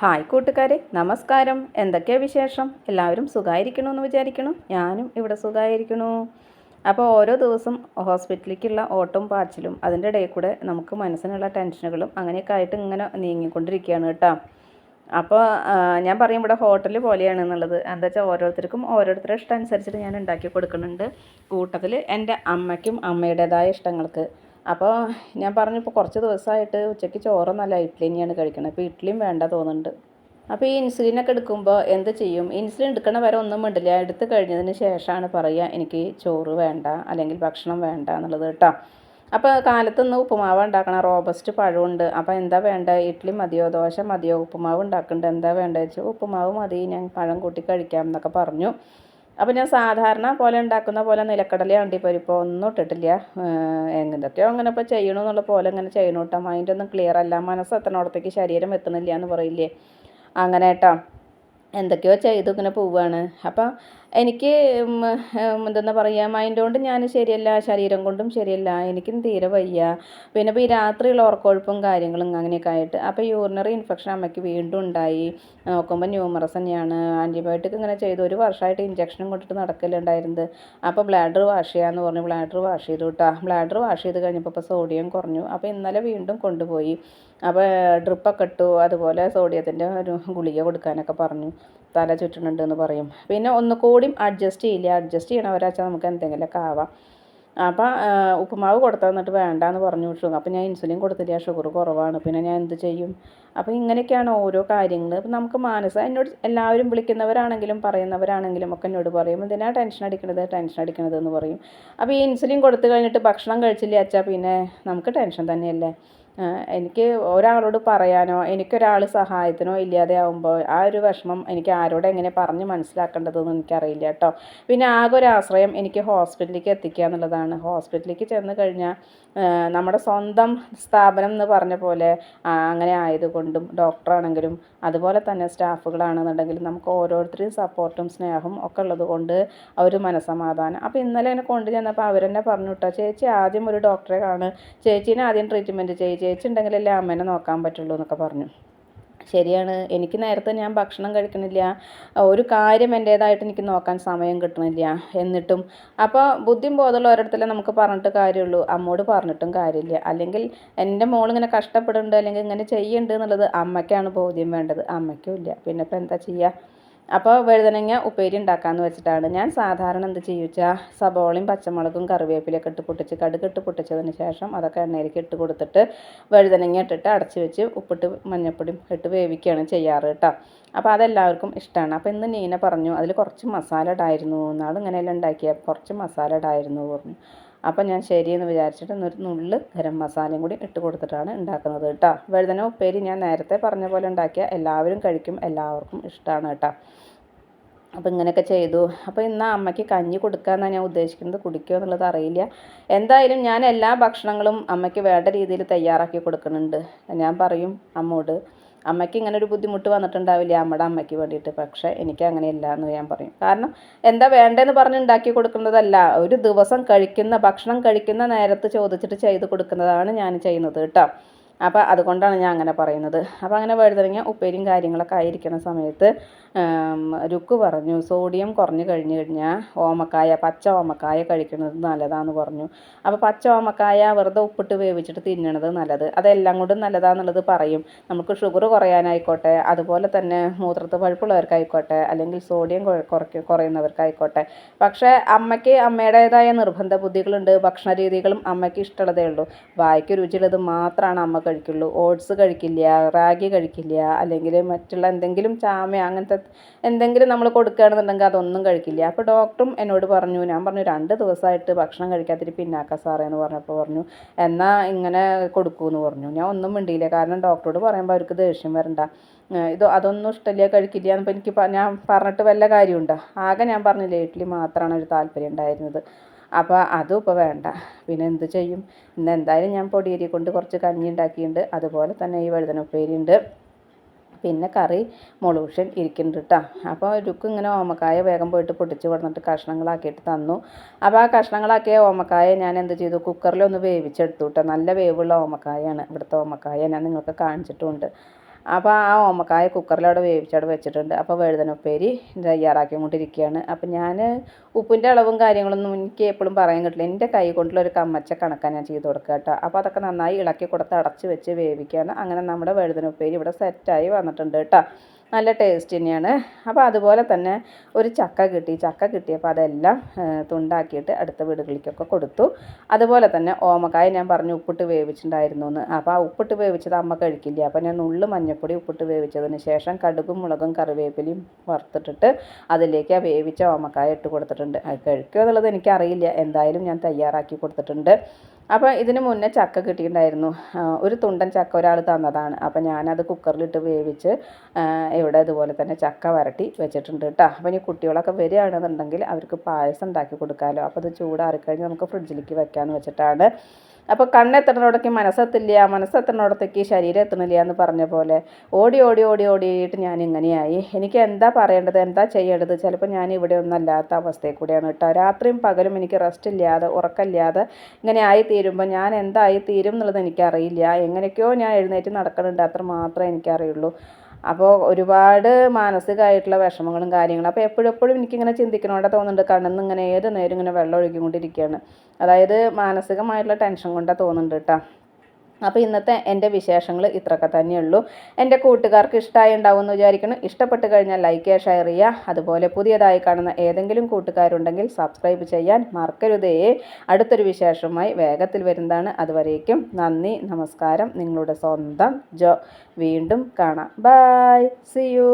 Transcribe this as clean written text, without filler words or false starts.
Hi കൂട്ടുകാരെ, നമസ്കാരം. എന്തൊക്കെയാണ് വിശേഷം? എല്ലാവരും സുഖമായിരിക്കണമെന്ന് വിചാരിക്കണം. ഞാനും ഇവിടെ സുഖമായിരിക്കണു. അപ്പോൾ ഓരോ ദിവസം ഹോസ്പിറ്റലിലേക്കുള്ള ഓട്ടവും പാച്ചിലും അതിൻ്റെ ഇടയിൽ കൂടെ നമുക്ക് മനസ്സിനുള്ള ടെൻഷനുകളും അങ്ങനെയൊക്കെ ആയിട്ട് ഇങ്ങനെ നീങ്ങിക്കൊണ്ടിരിക്കുകയാണ് കേട്ടോ. അപ്പോൾ ഞാൻ പറയും ഇവിടെ ഹോട്ടൽ പോലെയാണ് എന്നുള്ളത്. എന്താ വെച്ചാൽ ഓരോരുത്തർക്കും ഓരോരുത്തരുടെ ഇഷ്ടം അനുസരിച്ചിട്ട് ഞാൻ ഉണ്ടാക്കി കൊടുക്കുന്നുണ്ട്. കൂട്ടത്തിൽ എൻ്റെ അമ്മയ്ക്കും അമ്മയുടേതായ ഇഷ്ടങ്ങൾക്ക്. അപ്പോൾ ഞാൻ പറഞ്ഞു ഇപ്പോൾ കുറച്ച് ദിവസമായിട്ട് ഉച്ചയ്ക്ക് ചോറൊന്നല്ല ഇഡ്ഡലി തന്നെയാണ് കഴിക്കുന്നത്. അപ്പോൾ ഇഡ്ഡലിയും വേണ്ട തോന്നുന്നുണ്ട്. അപ്പോൾ ഈ ഇൻസുലിനൊക്കെ എടുക്കുമ്പോൾ എന്ത് ചെയ്യും? ഇൻസുലിൻ എടുക്കണ വരെ ഒന്നും മിണ്ടില്ല. എടുത്ത് കഴിഞ്ഞതിന് ശേഷമാണ് പറയുക എനിക്ക് ചോറ് വേണ്ട അല്ലെങ്കിൽ ഭക്ഷണം വേണ്ട എന്നുള്ളത് കേട്ടോ. അപ്പോൾ കാലത്തൊന്ന് ഉപ്പുമാവ് ഉണ്ടാക്കണം. റോബസ്റ്റ് പഴമുണ്ട്. അപ്പോൾ എന്താ വേണ്ട? ഇഡ്ഡലി മതിയോ ദോശ മതിയോ? ഉപ്പുമാവ് ഉണ്ടാക്കുന്നുണ്ട്, എന്താ വേണ്ടത് വെച്ചാൽ ഉപ്പുമാവ് മതി, ഞാൻ പഴം കൂട്ടി കഴിക്കാം എന്നൊക്കെ പറഞ്ഞു. അപ്പോൾ ഞാൻ സാധാരണ പോലെ ഉണ്ടാക്കുന്ന പോലെ നിലക്കടല അണ്ടിപ്പരിപ്പോ ഒന്നും ഇട്ടിട്ടില്ല. എന്തൊക്കെയോ അങ്ങനെ ഇപ്പോൾ ചെയ്യണമെന്നുള്ള പോലെ ഇങ്ങനെ ചെയ്യണം കേട്ടോ. മൈൻഡൊന്നും ക്ലിയർ അല്ല, മനസ്സ് എത്തണോടത്തേക്ക് ശരീരം എത്തണില്ല എന്ന് പറയില്ലേ, അങ്ങനെ കേട്ടോ. എന്തൊക്കെയോ ചെയ്തു ഇങ്ങനെ പോവുകയാണ്. അപ്പം എനിക്ക് എന്തെന്നാ പറയുക, മൈൻഡ് കൊണ്ട് ഞാൻ ശരിയല്ല, ശരീരം കൊണ്ടും ശരിയല്ല, എനിക്കും തീരെ വയ്യ. പിന്നെ ഇപ്പോൾ ഈ രാത്രിയുള്ള ഉറക്കക്കൊഴുപ്പും കാര്യങ്ങളും അങ്ങനെയൊക്കെ ആയിട്ട് അപ്പോൾ യൂറിനറി ഇൻഫെക്ഷൻ അമ്മയ്ക്ക് വീണ്ടും ഉണ്ടായി. നോക്കുമ്പോൾ ന്യൂമറസ് തന്നെയാണ്. ആൻറ്റിബയോട്ടിക് ഇങ്ങനെ ചെയ്തു. 1 വർഷമായിട്ട് ഇഞ്ചക്ഷനും കൊണ്ടിട്ട് നടക്കലുണ്ടായിരുന്നത്. അപ്പോൾ ബ്ലാഡർ വാഷ് ചെയ്യാമെന്ന് പറഞ്ഞു. ബ്ലാഡർ വാഷ് ചെയ്തു കേട്ടോ. ബ്ലാഡർ വാഷ് ചെയ്ത് കഴിഞ്ഞപ്പോൾ ഇപ്പോൾ സോഡിയം കുറഞ്ഞു. അപ്പോൾ ഇന്നലെ വീണ്ടും കൊണ്ടുപോയി. അപ്പോൾ ഡ്രിപ്പൊക്കെ ഇട്ടു. അതുപോലെ സോഡിയത്തിൻ്റെ ഒരു ഗുളിക കൊടുക്കാനൊക്കെ പറഞ്ഞു. തല ചുറ്റുന്നുണ്ട് എന്ന് പറയും. പിന്നെ ഒന്നുകൂടിയും അഡ്ജസ്റ്റ് ചെയ്യണവരാച്ചാൽ നമുക്ക് എന്തെങ്കിലുമൊക്കെ ആവാം. അപ്പം ഉപ്പുമാവ് കൊടുത്തു തന്നിട്ട് വേണ്ടാന്ന് പറഞ്ഞു. അപ്പം ഞാൻ ഇൻസുലിൻ കൊടുത്തില്ല, ഷുഗർ കുറവാണ്, പിന്നെ ഞാൻ എന്ത് ചെയ്യും? അപ്പോൾ ഇങ്ങനെയൊക്കെയാണ് ഓരോ കാര്യങ്ങൾ. അപ്പം നമുക്ക് എന്നോട് എല്ലാവരും വിളിക്കുന്നവരാണെങ്കിലും പറയുന്നവരാണെങ്കിലും ഒക്കെ എന്നോട് പറയും എന്തിനാ ടെൻഷൻ അടിക്കണത് എന്ന് പറയും. അപ്പോൾ ഈ ഇൻസുലിൻ കൊടുത്തു കഴിഞ്ഞിട്ട് ഭക്ഷണം കഴിച്ചില്ല വെച്ചാൽ പിന്നെ നമുക്ക് ടെൻഷൻ തന്നെയല്ലേ. എനിക്ക് ഒരാളോട് പറയാനോ എനിക്കൊരാൾ സഹായത്തിനോ ഇല്ലാതെ ആകുമ്പോൾ ആ ഒരു വിഷമം എനിക്ക് ആരോട് എങ്ങനെ പറഞ്ഞ് മനസ്സിലാക്കേണ്ടതെന്ന് എനിക്കറിയില്ല കേട്ടോ. പിന്നെ ആകെ ഒരു ആശ്രയം എനിക്ക് ഹോസ്പിറ്റലിലേക്ക് എത്തിക്കുക എന്നുള്ളതാണ്. ഹോസ്പിറ്റലിലേക്ക് ചെന്ന് കഴിഞ്ഞാൽ നമ്മുടെ സ്വന്തം സ്ഥാപനം എന്ന് പറഞ്ഞ പോലെ അങ്ങനെ ആയതുകൊണ്ടും ഡോക്ടറാണെങ്കിലും അതുപോലെ തന്നെ സ്റ്റാഫുകളാണെന്നുണ്ടെങ്കിലും നമുക്ക് ഓരോരുത്തരെയും സപ്പോർട്ടും സ്നേഹവും ഒക്കെ ഉള്ളത് കൊണ്ട് ആ ഒരു മനസ്സമാധാനം. അപ്പോൾ ഇന്നലെ എന്നെ കൊണ്ട് ചെന്നപ്പോൾ അവരെന്നെ പറഞ്ഞു കേട്ടോ, ചേച്ചി ആദ്യം ഒരു ഡോക്ടറെ കാണുക, ചേച്ചീനെ ആദ്യം ട്രീറ്റ്മെൻറ്റ് ചേച്ചി ഉണ്ടെങ്കിലല്ലേ അമ്മേനെ നോക്കാൻ പറ്റുള്ളൂ എന്നൊക്കെ പറഞ്ഞു. ശരിയാണ്, എനിക്ക് നേരത്തെ ഞാൻ ഭക്ഷണം കഴിക്കണില്ല, ഒരു കാര്യം എൻ്റേതായിട്ട് എനിക്ക് നോക്കാൻ സമയം കിട്ടണില്ല. എന്നിട്ടും അപ്പോൾ ബുദ്ധിയും ബോധമുള്ള ഓരോരുത്തരെ നമുക്ക് പറഞ്ഞിട്ട് കാര്യമുള്ളൂ, അമ്മോട് പറഞ്ഞിട്ടും കാര്യമില്ല. അല്ലെങ്കിൽ എൻ്റെ മോളിങ്ങനെ കഷ്ടപ്പെടുന്നുണ്ട് അല്ലെങ്കിൽ ഇങ്ങനെ ചെയ്യുന്നുണ്ട് എന്നുള്ളത് അമ്മയ്ക്കാണ് ബോധ്യം വേണ്ടത്, അമ്മയ്ക്കും ഇല്ല. പിന്നെ ഇപ്പോൾ എന്താ ചെയ്യുക? അപ്പോൾ വഴുതനങ്ങ ഉപ്പേരി ഉണ്ടാക്കാമെന്ന് വെച്ചിട്ടാണ്. ഞാൻ സാധാരണ എന്ത് ചെയ്യുവെച്ചാൽ സബോളയും പച്ചമുളകും കറിവേപ്പിലൊക്കെ ഇട്ട് പൊട്ടിച്ച് കടുകിട്ട് പൊട്ടിച്ചതിന് ശേഷം അതൊക്കെ എണ്ണയിലേക്ക് ഇട്ട് കൊടുത്തിട്ട് വഴുതനങ്ങ ഇട്ടിട്ട് അടച്ച് വെച്ച് ഉപ്പിട്ട് മഞ്ഞൾപ്പൊടിയും ഇട്ട് വേവിക്കുകയാണ് ചെയ്യാറ് കേട്ടോ. അപ്പോൾ അതെല്ലാവർക്കും ഇഷ്ടമാണ്. അപ്പോൾ ഇന്ന് നീന പറഞ്ഞു അതിൽ കുറച്ച് മസാല ഇടായിരുന്നു, ഇങ്ങനെയെല്ലാം ഉണ്ടാക്കിയാൽ കുറച്ച് മസാല ഇടായിരുന്നു പറഞ്ഞു. അപ്പം ഞാൻ ശരിയെന്ന് വിചാരിച്ചിട്ട് ഒരു നുള്ള് ഗരം മസാലയും കൂടി ഇട്ട് കൊടുത്തിട്ടാണ് ഉണ്ടാക്കുന്നത് കേട്ടോ. വഴുതന ഉപ്പേരി ഞാൻ നേരത്തെ പറഞ്ഞ പോലെ ഉണ്ടാക്കിയാൽ എല്ലാവരും കഴിക്കും, എല്ലാവർക്കും ഇഷ്ടമാണ് കേട്ടോ. അപ്പോൾ ഇങ്ങനെയൊക്കെ ചെയ്തു. അപ്പോൾ ഇന്ന് അമ്മയ്ക്ക് കഞ്ഞി കൊടുക്കാമെന്നാണ് ഞാൻ ഉദ്ദേശിക്കുന്നത്. കുടിക്കുമോ എന്നുള്ളത് അറിയില്ല. എന്തായാലും ഞാൻ എല്ലാ ഭക്ഷണങ്ങളും അമ്മയ്ക്ക് വേണ്ട രീതിയിൽ തയ്യാറാക്കി കൊടുക്കുന്നുണ്ട്. ഞാൻ പറയും അമ്മോട്, അമ്മയ്ക്ക് ഇങ്ങനെ ഒരു ബുദ്ധിമുട്ട് വന്നിട്ടുണ്ടാവില്ല നമ്മുടെ അമ്മയ്ക്ക് വേണ്ടിയിട്ട്, പക്ഷേ എനിക്ക് അങ്ങനെയല്ല എന്ന് ഞാൻ പറയും. കാരണം എന്താ വേണ്ടതെന്ന് പറഞ്ഞ് ഉണ്ടാക്കി കൊടുക്കുന്നതല്ല, ഒരു ദിവസം ഭക്ഷണം കഴിക്കുന്ന നേരത്ത് ചോദിച്ചിട്ട് ചെയ്ത് കൊടുക്കുന്നതാണ് ഞാൻ ചെയ്യുന്നത് കേട്ടോ. അപ്പോൾ അതുകൊണ്ടാണ് ഞാൻ അങ്ങനെ പറയുന്നത്. അപ്പോൾ അങ്ങനെ വഴുതനങ്ങ ഉപ്പേരിയും കാര്യങ്ങളൊക്കെ ആയിരിക്കുന്ന സമയത്ത് രുക്ക് പറഞ്ഞു സോഡിയം കുറഞ്ഞു കഴിഞ്ഞ് കഴിഞ്ഞാൽ പച്ച ഓമക്കായ കഴിക്കുന്നത് നല്ലതാണെന്ന് പറഞ്ഞു. അപ്പോൾ പച്ച ഓമക്കായ വെറുതെ ഉപ്പിട്ട് വേവിച്ചിട്ട് തിന്നണത് നല്ലത്, അതെല്ലാം കൊണ്ടും നല്ലതാണെന്നുള്ളത് പറയും. നമുക്ക് ഷുഗർ കുറയാനായിക്കോട്ടെ, അതുപോലെ തന്നെ മൂത്രത്തിൽ പഴുപ്പുള്ളവർക്കായിക്കോട്ടെ, അല്ലെങ്കിൽ സോഡിയം കുറയുന്നവർക്കായിക്കോട്ടെ. പക്ഷേ അമ്മയ്ക്ക് അമ്മയുടേതായ നിർബന്ധ ബുദ്ധികളുണ്ട്. ഭക്ഷണ രീതികളും അമ്മയ്ക്ക് ഇഷ്ടമുള്ളതേ ഉള്ളൂ. വായിക്ക് രുചിയുള്ളത് മാത്രമാണ് അമ്മ കഴിക്കുള്ളൂ. ഓട്സ് കഴിക്കില്ല, റാഗി കഴിക്കില്ല, അല്ലെങ്കിൽ മറ്റുള്ള എന്തെങ്കിലും ചാമ അങ്ങനത്തെ എന്തെങ്കിലും നമ്മൾ കൊടുക്കുകയാണെന്നുണ്ടെങ്കിൽ അതൊന്നും കഴിക്കില്ല. അപ്പോൾ ഡോക്ടറും എന്നോട് പറഞ്ഞു, ഞാൻ പറഞ്ഞു 2 ദിവസമായിട്ട് ഭക്ഷണം കഴിക്കാത്തിരി പിന്നാക്ക സാറേ എന്ന് പറഞ്ഞപ്പോൾ പറഞ്ഞു എന്നാൽ ഇങ്ങനെ കൊടുക്കൂന്ന് പറഞ്ഞു. ഞാൻ ഒന്നും മിണ്ടിയില്ല, കാരണം ഡോക്ടറോട് പറയുമ്പോൾ അവർക്ക് ദേഷ്യം വരണ്ട. അതൊന്നും ഇഷ്ടമില്ല കഴിക്കില്ല എന്നപ്പോൾ ഞാൻ പറഞ്ഞിട്ട് വല്ല കാര്യമുണ്ടോ? ആകെ ഞാൻ പറഞ്ഞില്ലേ ഇഡ്ഡലി മാത്രമാണ് ഒരു താല്പര്യം ഉണ്ടായിരുന്നത്. അപ്പോൾ അതും ഇപ്പോൾ വേണ്ട, പിന്നെ എന്ത് ചെയ്യും? ഇന്ന് എന്തായാലും ഞാൻ പൊടിയരി കൊണ്ട് കുറച്ച് കഞ്ഞി ഉണ്ടാക്കിയിട്ടുണ്ട്. അതുപോലെ തന്നെ ഈ വഴുതന ഉപ്പേരി ഉണ്ട്, പിന്നെ കറി മുളകുഷൻ ഇരിക്കുന്നുണ്ട് കേട്ടോ. അപ്പോൾ രുക്ക് ഇങ്ങനെ ഓമക്കായ വേഗം പോയിട്ട് പൊട്ടിച്ച് കൊടുത്തിട്ട് കഷ്ണങ്ങളാക്കിയിട്ട് തന്നു. അപ്പോൾ ആ കഷ്ണങ്ങളാക്കിയ ഓമക്കായ ഞാൻ എന്ത് ചെയ്തു, കുക്കറിലൊന്ന് വേവിച്ചെടുത്തു കേട്ടോ. നല്ല വേവുള്ള ഓമക്കായാണ് ഇവിടുത്തെ ഓമക്കായ, ഞാൻ നിങ്ങൾക്ക് കാണിച്ചിട്ടുമുണ്ട്. അപ്പോൾ ആ ഓമക്കായ കുക്കറിലവിടെ വേവിച്ചവിടെ വെച്ചിട്ടുണ്ട്. അപ്പോൾ വഴുതന ഉപ്പേരി തയ്യാറാക്കിക്കൊണ്ടിരിക്കുകയാണ്. അപ്പോൾ ഞാൻ ഉപ്പിൻ്റെ അളവും കാര്യങ്ങളൊന്നും എനിക്ക് എപ്പോഴും പറയാൻ കിട്ടില്ല. എൻ്റെ കൈ കൊണ്ടുള്ള ഒരു കമ്മച്ച കണക്കാണ് ഞാൻ ചെയ്ത് കൊടുക്കുക കേട്ടോ. അപ്പോൾ അതൊക്കെ നന്നായി ഇളക്കി കൊടുത്ത് അടച്ച് വെച്ച് വേവിക്കുകയാണ്. അങ്ങനെ നമ്മുടെ വഴുതന ഉപ്പേരി ഇവിടെ സെറ്റായി വന്നിട്ടുണ്ട് കേട്ടോ. നല്ല ടേസ്റ്റ് തന്നെയാണ്. അപ്പോൾ അതുപോലെ തന്നെ ഒരു ചക്ക കിട്ടിയപ്പോൾ അതെല്ലാം തുണ്ടാക്കിയിട്ട് അടുത്ത വീടുകളിലേക്കൊക്കെ കൊടുത്തു. അതുപോലെ തന്നെ ഓമക്കായ ഞാൻ പറഞ്ഞു ഉപ്പിട്ട് വേവിച്ചിട്ടുണ്ടായിരുന്നു എന്ന്. അപ്പോൾ ആ ഉപ്പിട്ട് വേവിച്ചത് അമ്മ കഴിക്കില്ല. അപ്പോൾ ഞാൻ നുള്ളു മഞ്ഞൾപ്പൊടി ഉപ്പിട്ട് വേവിച്ചതിന് ശേഷം കടുകും മുളകും കറിവേപ്പിലയും വറുത്തിട്ടിട്ട് അതിലേക്ക് ആ വേവിച്ച ഓമക്കായ ഇട്ട് കൊടുത്തിട്ടുണ്ട്. അത് കഴിക്കുമോ എന്നുള്ളത് എനിക്കറിയില്ല. എന്തായാലും ഞാൻ തയ്യാറാക്കി കൊടുത്തിട്ടുണ്ട്. അപ്പോൾ ഇതിന് മുന്നേ ചക്ക കിട്ടിയിട്ടുണ്ടായിരുന്നു. ഒരു തുണ്ടൻ ചക്ക ഒരാൾ തന്നതാണ്. അപ്പോൾ ഞാനത് കുക്കറിലിട്ട് വേവിച്ച് ഇവിടെ ഇതുപോലെ തന്നെ ചക്ക വരട്ടി വെച്ചിട്ടുണ്ട് കേട്ടോ. അപ്പോൾ ഇനി കുട്ടികളൊക്കെ വരികയാണെന്നുണ്ടെങ്കിൽ അവർക്ക് പായസം ഉണ്ടാക്കി കൊടുക്കാമല്ലോ. അപ്പോൾ അത് ചൂടാറിക്കഴിഞ്ഞ് നമുക്ക് ഫ്രിഡ്ജിലേക്ക് വെക്കാമെന്ന് വെച്ചിട്ടാണ്. അപ്പോൾ കണ്ണെത്തുന്നിടത്തേക്ക് മനസ്സെത്തുന്നിടത്തേക്ക് ശരീരം എത്തുന്നില്ല എന്ന് പറഞ്ഞ പോലെ ഓടിയിട്ട് ഞാൻ ഇങ്ങനെയായി. എനിക്ക് എന്താ പറയേണ്ടത്, എന്താ ചെയ്യേണ്ടത്, ചിലപ്പോൾ ഞാൻ ഇവിടെ ഒന്നും അല്ലാത്ത അവസ്ഥയിൽ കൂടെയാണ് കേട്ടോ. രാത്രിയും പകലും എനിക്ക് റെസ്റ്റ് ഇല്ലാതെ ഉറക്കമില്ലാതെ ഇങ്ങനെ ആയി തീരുമ്പോൾ ഞാൻ എന്തായി തീരും എന്നുള്ളത് എനിക്കറിയില്ല. എങ്ങനെയൊക്കെയോ ഞാൻ എഴുന്നേറ്റ് നടക്കുന്നുണ്ട്, അത്ര മാത്രമേ എനിക്കറിയുള്ളൂ. അപ്പോൾ ഒരുപാട് മാനസികമായിട്ടുള്ള വിഷമങ്ങളും കാര്യങ്ങളും. അപ്പോൾ എപ്പോഴും എനിക്കിങ്ങനെ ചിന്തിക്കണോടെ തോന്നുന്നുണ്ട്, കണ്ണിൽ ഇങ്ങനെ ഏത് നേരം ഇങ്ങനെ വെള്ളം ഒഴുകിക്കൊണ്ടിരിക്കുകയാണ്. അതായത് മാനസികമായിട്ടുള്ള ടെൻഷൻ കൊണ്ടാണ് തോന്നുന്നുണ്ട് കേട്ടോ. അപ്പോൾ ഇന്നത്തെ എൻ്റെ വിശേഷങ്ങൾ ഇത്രയൊക്കെ തന്നെയുള്ളൂ. എൻ്റെ കൂട്ടുകാർക്ക് ഇഷ്ടമായി ഉണ്ടാവും എന്ന് വിചാരിക്കുന്നു. ഇഷ്ടപ്പെട്ട് കഴിഞ്ഞാൽ ലൈക്ക് ചെയ്യുക, ഷെയർ ചെയ്യുക. അതുപോലെ പുതിയതായി കാണുന്ന ഏതെങ്കിലും കൂട്ടുകാരുണ്ടെങ്കിൽ സബ്സ്ക്രൈബ് ചെയ്യാൻ മറക്കരുതേ. അടുത്തൊരു വിശേഷവുമായി വേഗത്തിൽ വരുന്നതാണ്. അതുവരേക്കും നന്ദി, നമസ്കാരം. നിങ്ങളുടെ സ്വന്തം ജോ. വീണ്ടും കാണാം. Bye, see U.